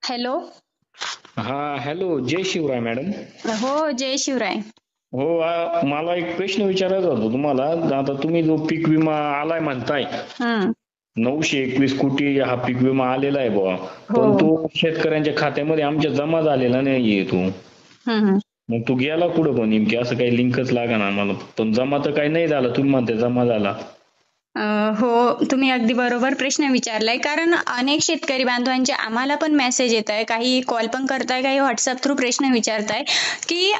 Hello. हा hello, जय Shivray madam. हो, जय शिवराय. हो, मला एक प्रश्न विचारायचा होता तुम्हाला. आता तुम्ही जो पीक विमा आलाय म्हणताय, हम्म. 921 कोटी हा पीक विमा आलेला आहे बुवा, हो. पण तो शेतकऱ्यांच्या खात्यामध्ये आमच्या जमा झालेला नाहीये तो. हम्म. मग तो गेला कुठं पण नेमकी? असं काही लिंकच लागा आम्हाला. पण जमा तर काही नाही झाला, तुम्ही म्हणते जमा झाला. हो, तुम्ही अगदी बरोबर प्रश्न विचारलाय. कारण अनेक शेतकरी बांधवांचे आम्हाला पण मेसेज येत आहे, काही कॉल पण करताय, काही व्हॉट्सअप थ्रू प्रश्न विचारताय की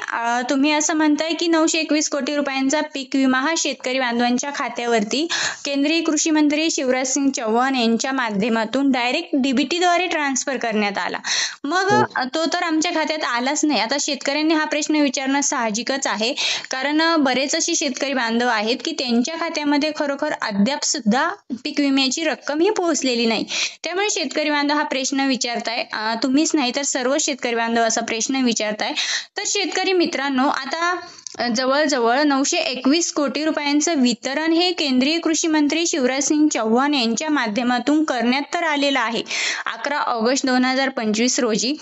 तुम्ही असं म्हणताय की 921 कोटी रुपयांचा पीक विमा हा शेतकरी बांधवांच्या खात्यावरती केंद्रीय कृषी मंत्री शिवराज सिंग चौहान यांच्या माध्यमातून डायरेक्ट डीबीटीद्वारे ट्रान्सफर करण्यात आला. मग तो तर आमच्या खात्यात आलाच नाही. आता शेतकऱ्यांनी हा प्रश्न विचारणं साहजिकच आहे, कारण बरेच असे शेतकरी बांधव आहेत की त्यांच्या खात्यामध्ये खरोखर अद्याप सुद्धा पीक विम्याची रक्कम ही पोहोचलेली नाही. त्यामुळे शेतकरी बांधव हा प्रश्न विचारताय. तुम्हीच नाही तर सर्व शेतकरी बांधव असा प्रश्न विचारताय. तर शेतकरी मित्रांनो, आता जवळजवळ 921 कोटी रुपयांचं वितरण हे केंद्रीय कृषी मंत्री शिवराज सिंग चौहान यांच्या माध्यमातून करण्यात तर आलेलं आहे 11 ऑगस्ट 2025 रोजी.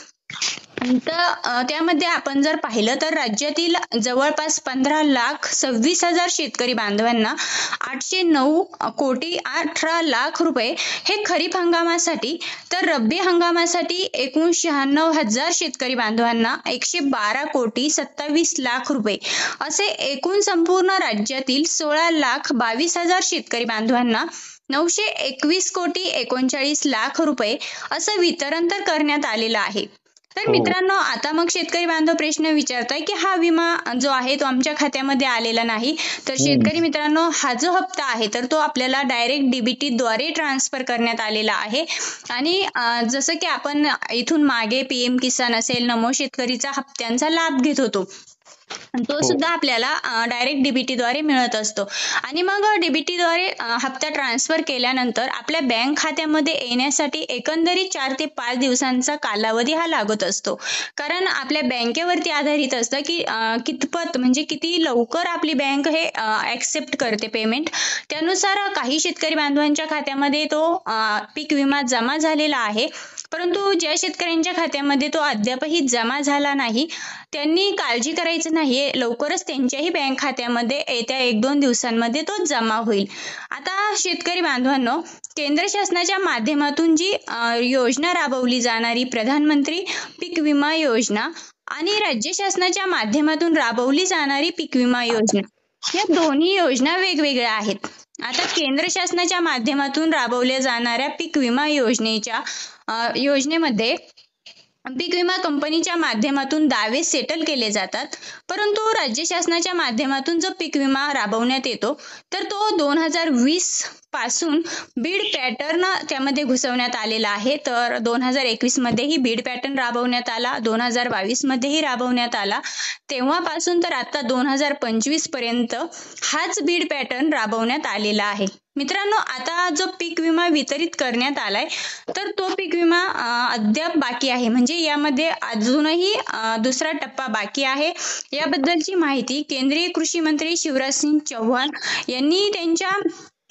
तर त्यामध्ये आपण जर पाहिलं तर राज्यातील जवळपास 15,26,000 शेतकरी बांधवांना 809 कोटी 18 लाख रुपये हे खरीप हंगामासाठी, तर रब्बी हंगामासाठी एकूण 96,000 शेतकरी बांधवांना 112 कोटी 27 लाख रुपये असे एकूण संपूर्ण राज्यातील 16,22,000 शेतकरी बांधवांना 921 कोटी 39 लाख रुपये असं वितरण तर करण्यात आलेलं आहे. तर मित्रांनो, आता मग शेतकरी बांधव प्रश्न विचारताय की हा विमा जो आहे तो आमच्या खात्यामध्ये आलेला नाही. तर शेतकरी मित्रांनो, हा जो हप्ता आहे तर तो आपल्याला डायरेक्ट डीबीटी द्वारे ट्रान्सफर करण्यात आलेला आहे. आणि जसं की आपण इथून मागे पीएम किसान असेल, नमो शेतकरीचा हप्त्यांचा लाभ घेत होतो, तो सुद्धा आपल्याला डायरेक्ट डीबीटी द्वारे मिळत असतो. आणि मग डीबीटी द्वारे हप्ता ट्रान्सफर केल्यानंतर आपल्या बँक खात्यामध्ये येण्यासाठी एकंदरीत 4 ते 5 दिवसांचा कालावधी हा लागत असतो. कारण आपल्या बँकेवरती आधारित असतं की कितपत म्हणजे किती लवकर आपली बँक हे ऍक्सेप्ट करते पेमेंट. त्यानुसार काही शेतकरी बांधवांच्या खात्यामध्ये तो पीक विमा जमा झालेला आहे, परंतु ज्या शेतकऱ्यांच्या खात्यामध्ये तो अद्यापही जमा झाला नाही त्यांनी काळजी करायचं नाहीये. लवकरच त्यांच्याही बँक खात्यामध्ये येत्या 1-2 दिवसांमध्ये तो जमा होईल. आता शेतकरी बांधवांनो, केंद्र शासनाच्या माध्यमातून जी योजना राबवली जाणारी प्रधानमंत्री पीक विमा योजना आणि राज्य शासनाच्या माध्यमातून राबवली जाणारी पीक विमा योजना, या दोन्ही योजना वेगवेगळ्या आहेत. आता केंद्र शासनाच्या माध्यमातून राबवल्या जाणाऱ्या पीक विमा योजनेमध्ये पीक विमा कंपनीच्या माध्यमातून दावे सेटल केले जातात, परंतु राज्य शासनाच्या माध्यमातून जो पीक विमा राबवण्यात येतो तर तो 2020 पासून बीड पॅटर्न त्यामध्ये घुसवण्यात आलेला आहे. तर 2021 मध्येही बीड पॅटर्न राबवण्यात आला, 2022 मध्येही राबवण्यात आला. तेव्हापासून तर आता 2025 पर्यंत हाच बीड पॅटर्न राबवण्यात आलेला आहे. मित्रांनो, आता जो पीक विमा वितरित करण्यात आलाय तर तो पीक विमा अद्याप बाकी आहे, म्हणजे यामध्ये अजूनही दुसरा टप्पा बाकी आहे. याबद्दलची माहिती केंद्रीय कृषी मंत्री शिवराज सिंग चौहान यांनी त्यांच्या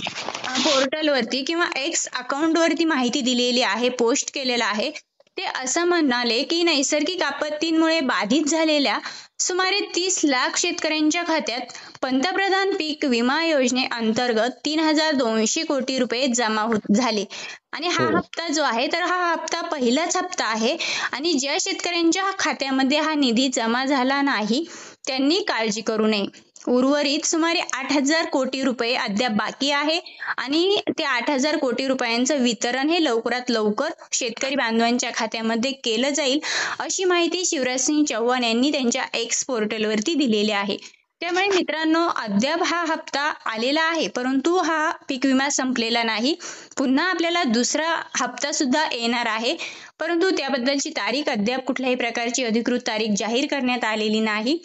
पोर्टलवरती किंवा एक्स अकाउंटवरती माहिती दिलेली आहे, पोस्ट केलेला आहे. ते असं म्हणाले की नैसर्गिक आपत्तींमुळे बाधित झालेल्या सुमारे 30 लाख शेतकऱ्यांच्या खात्यात पंतप्रधान पीक विमा योजनेअंतर्गत 3,200 कोटी रुपये जमा झाले. आणि हा हप्ता जो आहे तर हा हप्ता पहिलाच हप्ता आहे. आणि ज्या शेतकऱ्यांच्या खात्यामध्ये हा निधी जमा झाला नाही त्यांनी काळजी करू नये. उर्वरित सुमारे 8,000 कोटी रुपये अद्याप बाकी आहे आणि त्या 8,000 कोटी रुपयांचं वितरण हे लवकरात लवकर शेतकरी बांधवांच्या खात्यामध्ये केलं जाईल, अशी माहिती शिवराज सिंग चौहान यांनी त्यांच्या एक्स पोर्टलवरती दिलेली आहे. त्यामुळे मित्रांनो, अद्याप हा हप्ता आलेला आहे, परंतु हा पीक विमा संपलेला नाही. पुन्हा आपल्याला दुसरा हप्ता सुद्धा येणार आहे, परंतु त्याबद्दलची तारीख अद्याप कुठल्याही प्रकारची अधिकृत तारीख जाहीर करण्यात आलेली नाही.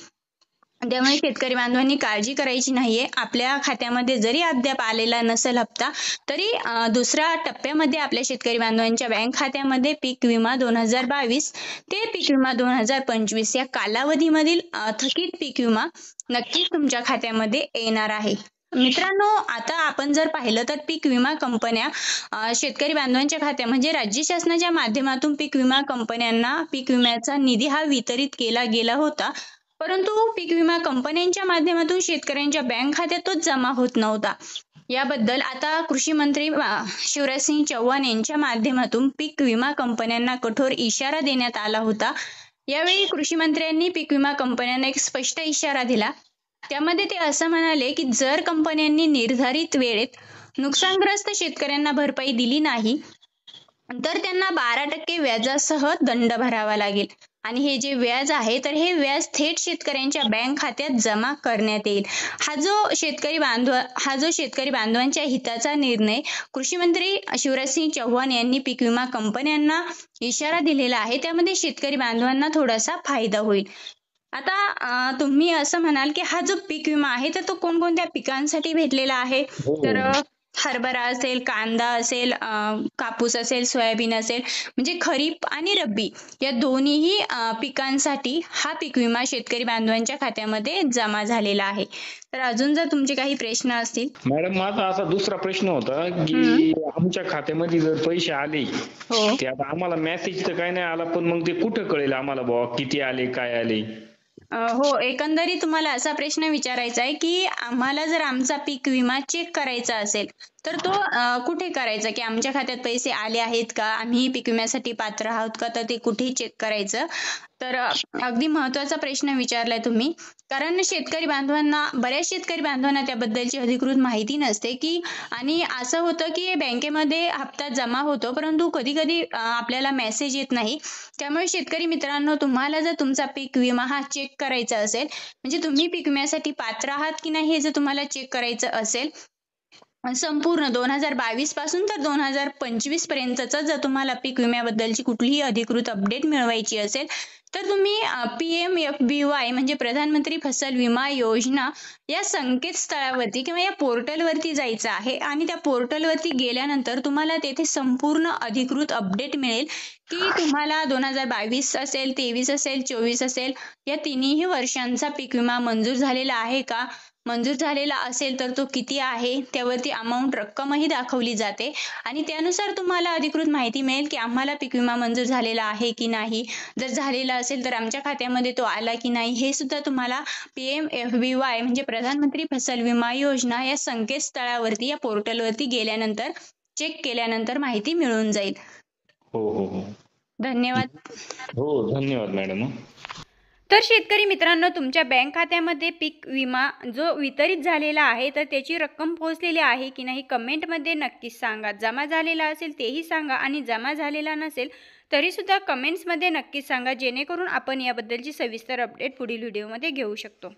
त्यामुळे शेतकरी बांधवांनी काळजी करायची नाहीये. आपल्या खात्यामध्ये जरी अद्याप आलेला नसेल हप्ता, तरी दुसऱ्या टप्प्यामध्ये आपल्या शेतकरी बांधवांच्या बँक खात्यामध्ये पीक विमा 2022 ते पीक विमा 2025 या कालावधीमधील थकीत पीक विमा नक्कीच तुमच्या खात्यामध्ये येणार आहे. मित्रांनो, आता आपण जर पाहिलं तर पीक विमा कंपन्या शेतकरी बांधवांच्या खात्या म्हणजे राज्य शासनाच्या माध्यमातून पीक विमा कंपन्यांना पीक विम्याचा निधी हा वितरित केला गेला होता. परंतु पीक विमा कंपन्यांच्या माध्यमातून शेतकऱ्यांच्या बँक खात्यात तो जमा होत नव्हता. याबद्दल आता कृषी मंत्री शिवराजसिंग चौहान यांच्या माध्यमातून पीक विमा कंपन्यांना कठोर इशारा देण्यात आला होता. यावेळी कृषी मंत्र्यांनी पीक विमा कंपन्यांना एक स्पष्ट इशारा दिला. त्यामध्ये ते असं म्हणाले की जर कंपन्यांनी निर्धारित वेळेत नुकसानग्रस्त शेतकऱ्यांना भरपाई दिली नाही तर त्यांना 12% व्याजासह दंड भरावा लागेल आणि हे जे व्याज आहे तर हे व्याज थेट शेतकऱ्यांच्या बँक खात्यात जमा करण्यात येईल. हा जो शेतकरी बांधवांच्या हिताचा निर्णय कृषी मंत्री शिवराजसिंग चौहान यांनी पीक विमा कंपन्यांना इशारा दिलेला आहे, त्यामध्ये शेतकरी बांधवांना थोडासा फायदा होईल. आता तुम्ही असं म्हणाल की हा जो पीक विमा आहे तर तो कोणकोणत्या पिकांसाठी भेटलेला आहे? तर हरभरा असेल, कांदा असेल, कापूस असेल, सोयाबीन असेल, म्हणजे खरीप आणि रब्बी या दोन्हीही पिकांसाठी हा पीक विमा शेतकरी बांधवांच्या खात्यामध्ये जमा झालेला आहे. तर अजून जर तुमचे काही प्रश्न असतील. मॅडम, माझा असा दुसरा प्रश्न होता की आमच्या खात्यामध्ये जर पैसे आले ते आता आम्हाला मेसेज तर काय नाही आला, पण मग ते कुठं कळेल आम्हाला बुवा किती आले, काय आले? हो, एकंदरीत तुम्हाला असा प्रश्न विचारायचा आहे की आम्हाला जर आमचा पीक विमा चेक करायचा असेल तर तो कुठे करायचा, की आमच्या खात्यात पैसे आले आहेत का, आम्ही पीक विम्यासाठी पात्र आहोत का, तर ते कुठे चेक करायचं? तर अगदी महत्वाचा प्रश्न विचारलाय तुम्ही. कारण बऱ्याच शेतकरी बांधवांना त्याबद्दलची अधिकृत माहिती नसते की आणि असं होतं की बँकेमध्ये हप्ता जमा होतो परंतु कधी कधी आपल्याला मेसेज येत नाही. त्यामुळे शेतकरी मित्रांनो, तुम्हाला जर तुमचा पीक विमा हा चेक करायचा असेल म्हणजे तुम्ही पीक विम्यासाठी पात्र आहात की नाही हे जर तुम्हाला चेक करायचं असेल संपूर्ण 2022 पासून तर 2025 पर्यंतचा जर तुम्हाला पीक विम्याबद्दलची कुठलीही अधिकृत अपडेट मिळवायची असेल तर तुम्ही PMFBY म्हणजे प्रधानमंत्री फसल विमा योजना या संकेतस्थळावरती किंवा या पोर्टलवरती जायचं आहे आणि त्या पोर्टलवरती गेल्यानंतर तुम्हाला तेथे संपूर्ण अधिकृत अपडेट मिळेल की तुम्हाला 2022 असेल, 23 असेल, 24 असेल या तिन्ही वर्षांचा पीक विमा मंजूर झालेला आहे का, मंजूर झालेला असेल तर तो किती आहे, त्यावरती अमाऊंट रक्कमही दाखवली जाते आणि त्यानुसार तुम्हाला अधिकृत माहिती मिळेल की आम्हाला पीक विमा मंजूर झालेला आहे की नाही. जर झालेला असेल तर आमच्या खात्यामध्ये तो आला की नाही हे सुद्धा तुम्हाला PMFBY म्हणजे प्रधानमंत्री फसल विमा योजना या संकेतस्थळावरती या पोर्टलवरती गेल्यानंतर चेक केल्यानंतर माहिती मिळून जाईल. हो हो हो, धन्यवाद. हो धन्यवाद मॅडम. तर शेतकरी मित्रांनो, तुमच्या बँक खात्यामध्ये पीक विमा जो वितरित झालेला आहे तर त्याची रक्कम पोहोचलेली आहे की नाही कमेंटमध्ये नक्कीच सांगा. जमा झालेला असेल तेही सांगा आणि जमा झालेला नसेल तरीसुद्धा कमेंट्समध्ये नक्कीच सांगा, जेणेकरून आपण याबद्दलची सविस्तर अपडेट पुढील व्हिडिओमध्ये घेऊ शकतो.